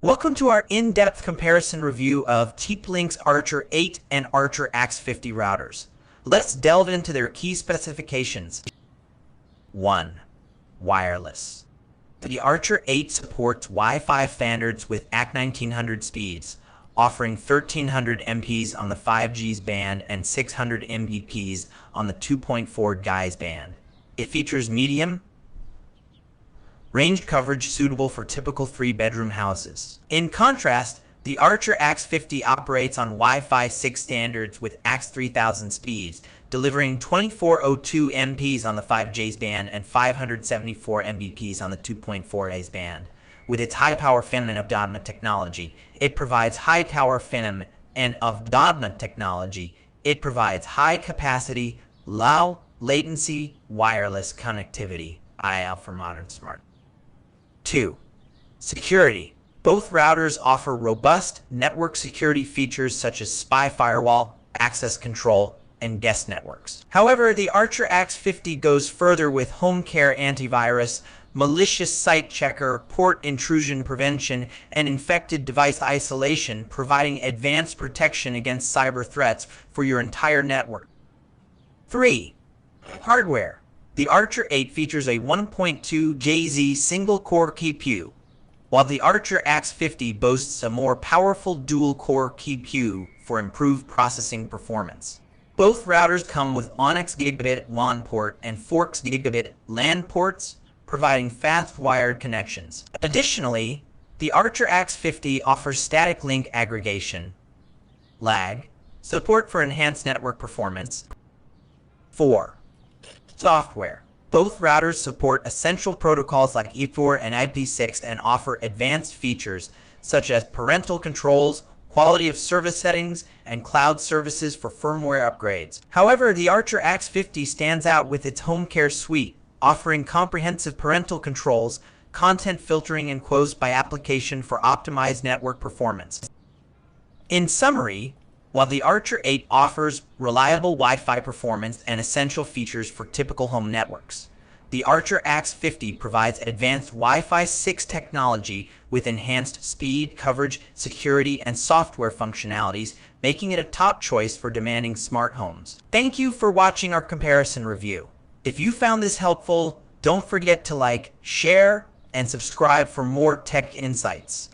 Welcome to our in-depth comparison review of TP-Link's Archer 8 and Archer AX50 routers. Let's delve into their key specifications. 1. Wireless. The Archer 8 supports Wi-Fi standards with AX1900 speeds, offering 1300 Mbps on the 5G band and 600 Mbps on the 2.4 GHz band. It features medium range coverage suitable for typical 3-bedroom houses. In contrast, the Archer AX50 operates on Wi-Fi 6 standards with AX3000 speeds, delivering 2402 Mbps on the 5G band and 574 Mbps on the 2.4 GHz band. With its high-power FEM and AVDODNA technology, it provides high-power FEM and AVDODNA technology. It provides high-capacity, low-latency wireless connectivity, ideal for modern smart. 2. Security. Both routers offer robust network security features such as spy firewall, access control, and guest networks. However, the Archer AX50 goes further with HomeCare antivirus, malicious site checker, port intrusion prevention, and infected device isolation, providing advanced protection against cyber threats for your entire network. 3. Hardware. The Archer 8 features a 1.2 GHz single-core CPU, while the Archer AX50 boasts a more powerful dual-core CPU for improved processing performance. Both routers come with Onyx Gigabit WAN port and Forks Gigabit LAN ports, providing fast wired connections. Additionally, the Archer AX50 offers static link aggregation, lag, support for enhanced network performance. 4. Software. Both routers support essential protocols like E4 and IP6 and offer advanced features such as parental controls, quality of service settings, and cloud services for firmware upgrades. However, the Archer AX50 stands out with its HomeCare suite, offering comprehensive parental controls, content filtering, and closed by application for optimized network performance. In summary, while the Archer 8 offers reliable Wi-Fi performance and essential features for typical home networks, the Archer AX50 provides advanced Wi-Fi 6 technology with enhanced speed, coverage, security, and software functionalities, making it a top choice for demanding smart homes. Thank you for watching our comparison review. If you found this helpful, don't forget to like, share, and subscribe for more tech insights.